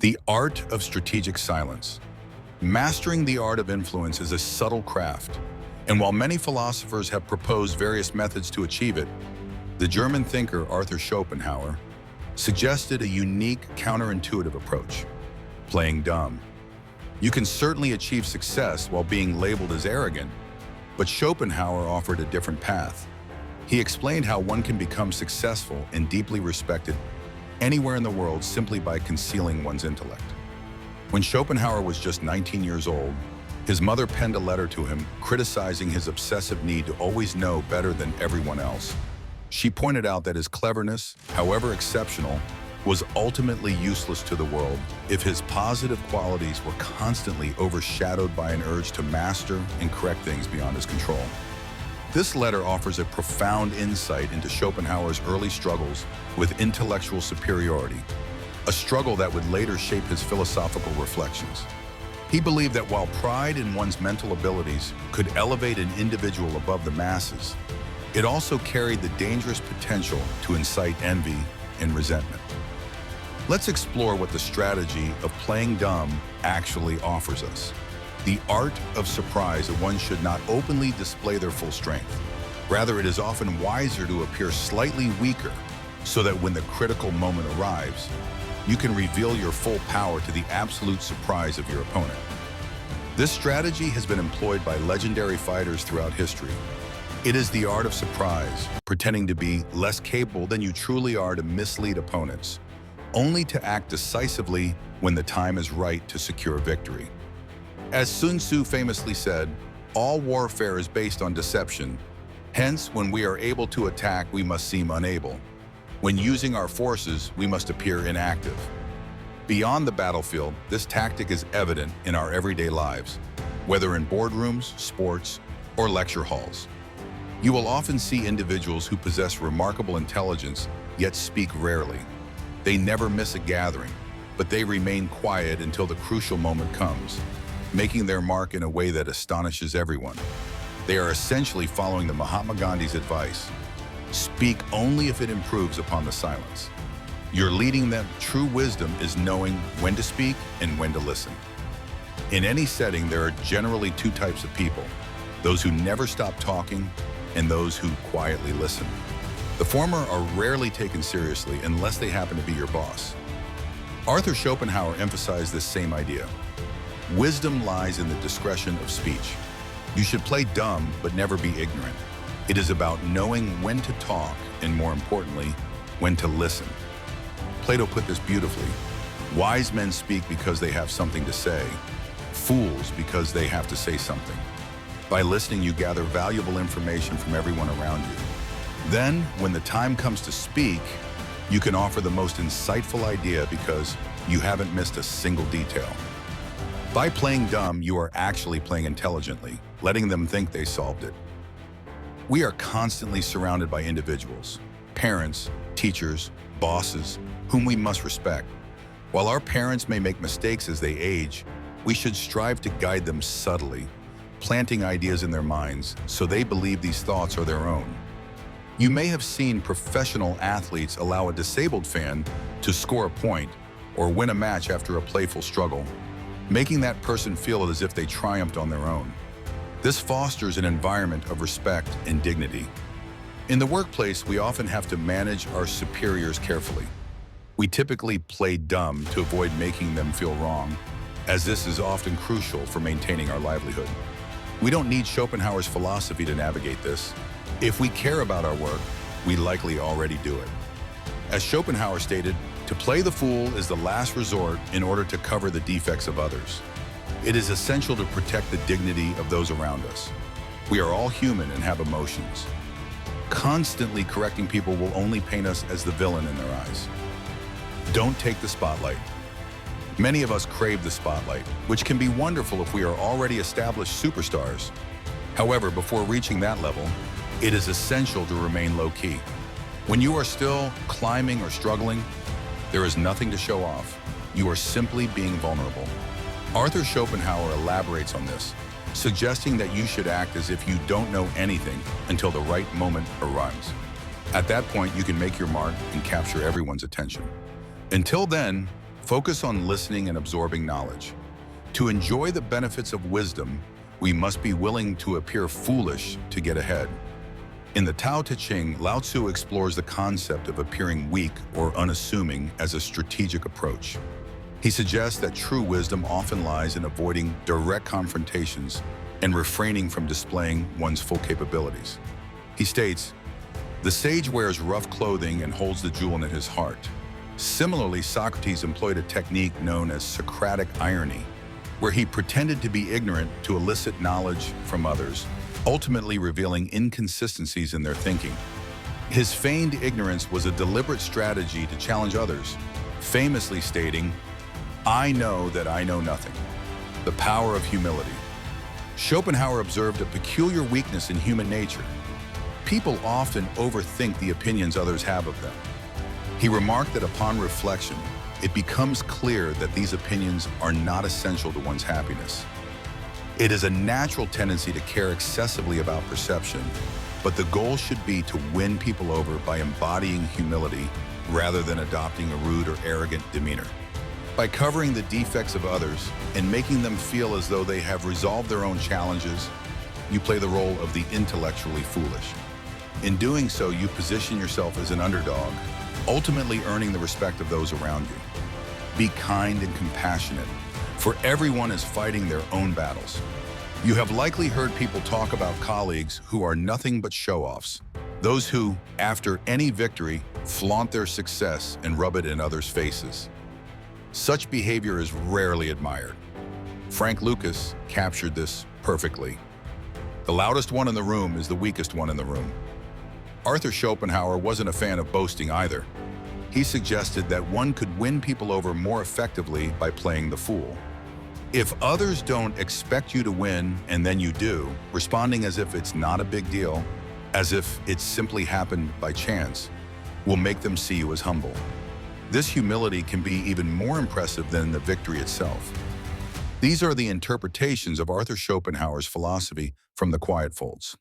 The art of strategic silence. Mastering the art of influence is a subtle craft, and while many philosophers have proposed various methods to achieve it, the German thinker Arthur Schopenhauer suggested a unique, counterintuitive approach: playing dumb. You can certainly achieve success while being labeled as arrogant, but Schopenhauer offered a different path. He explained how one can become successful and deeply respected anywhere in the world simply by concealing one's intellect. When Schopenhauer was just 19 years old, his mother penned a letter to him criticizing his obsessive need to always know better than everyone else. She pointed out that his cleverness, however exceptional, was ultimately useless to the world if his positive qualities were constantly overshadowed by an urge to master and correct things beyond his control. This letter offers a profound insight into Schopenhauer's early struggles with intellectual superiority, a struggle that would later shape his philosophical reflections. He believed that while pride in one's mental abilities could elevate an individual above the masses, it also carried the dangerous potential to incite envy and resentment. Let's explore what the strategy of playing dumb actually offers us. The art of surprise that one should not openly display their full strength. Rather, it is often wiser to appear slightly weaker so that when the critical moment arrives, you can reveal your full power to the absolute surprise of your opponent. This strategy has been employed by legendary fighters throughout history. It is the art of surprise, pretending to be less capable than you truly are to mislead opponents, only to act decisively when the time is right to secure victory. As Sun Tzu famously said, all warfare is based on deception. Hence, when we are able to attack, we must seem unable. When using our forces, we must appear inactive. Beyond the battlefield, this tactic is evident in our everyday lives, whether in boardrooms, sports, or lecture halls. You will often see individuals who possess remarkable intelligence, yet speak rarely. They never miss a gathering, but they remain quiet until the crucial moment comes, making their mark in a way that astonishes everyone. They are essentially following the Mahatma Gandhi's advice: speak only if it improves upon the silence. You're leading them. True wisdom is knowing when to speak and when to listen. In any setting, there are generally two types of people: those who never stop talking and those who quietly listen. The former are rarely taken seriously unless they happen to be your boss. Arthur Schopenhauer emphasized this same idea. Wisdom lies in the discretion of speech. You should play dumb, but never be ignorant. It is about knowing when to talk and, more importantly, when to listen. Plato put this beautifully. Wise men speak because they have something to say, fools because they have to say something. By listening, you gather valuable information from everyone around you. Then, when the time comes to speak, you can offer the most insightful idea because you haven't missed a single detail. By playing dumb, you are actually playing intelligently, letting them think they solved it. We are constantly surrounded by individuals, parents, teachers, bosses, whom we must respect. While our parents may make mistakes as they age, we should strive to guide them subtly, planting ideas in their minds so they believe these thoughts are their own. You may have seen professional athletes allow a disabled fan to score a point or win a match after a playful struggle, making that person feel as if they triumphed on their own. This fosters an environment of respect and dignity. In the workplace, we often have to manage our superiors carefully. We typically play dumb to avoid making them feel wrong, as this is often crucial for maintaining our livelihood. We don't need Schopenhauer's philosophy to navigate this. If we care about our work, we likely already do it. As Schopenhauer stated, to play the fool is the last resort in order to cover the defects of others. It is essential to protect the dignity of those around us. We are all human and have emotions. Constantly correcting people will only paint us as the villain in their eyes. Don't take the spotlight. Many of us crave the spotlight, which can be wonderful if we are already established superstars. However, before reaching that level, it is essential to remain low-key. When you are still climbing or struggling, there is nothing to show off. You are simply being vulnerable. Arthur Schopenhauer elaborates on this, suggesting that you should act as if you don't know anything until the right moment arrives. At that point, you can make your mark and capture everyone's attention. Until then, Focus on listening and absorbing knowledge. To enjoy the benefits of wisdom, we must be willing to appear foolish to get ahead. In the Tao Te Ching, Lao Tzu explores the concept of appearing weak or unassuming as a strategic approach. He suggests that true wisdom often lies in avoiding direct confrontations and refraining from displaying one's full capabilities. He states, "The sage wears rough clothing and holds the jewel in his heart." Similarly, Socrates employed a technique known as Socratic irony, where he pretended to be ignorant to elicit knowledge from others, ultimately revealing inconsistencies in their thinking. His feigned ignorance was a deliberate strategy to challenge others, famously stating, "I know that I know nothing." The power of humility. Schopenhauer observed a peculiar weakness in human nature. People often overthink the opinions others have of them. He remarked that upon reflection, it becomes clear that these opinions are not essential to one's happiness. It is a natural tendency to care excessively about perception, but the goal should be to win people over by embodying humility rather than adopting a rude or arrogant demeanor. By covering the defects of others and making them feel as though they have resolved their own challenges, you play the role of the intellectually foolish. In doing so, you position yourself as an underdog, ultimately earning the respect of those around you. Be kind and compassionate, for everyone is fighting their own battles. You have likely heard people talk about colleagues who are nothing but show-offs, those who, after any victory, flaunt their success and rub it in others' faces. Such behavior is rarely admired. Frank Lucas captured this perfectly. The loudest one in the room is the weakest one in the room. Arthur Schopenhauer wasn't a fan of boasting either. He suggested that one could win people over more effectively by playing the fool. If others don't expect you to win and then you do, responding as if it's not a big deal, as if it simply happened by chance, will make them see you as humble. This humility can be even more impressive than the victory itself. These are the interpretations of Arthur Schopenhauer's philosophy from the Quiet Folds.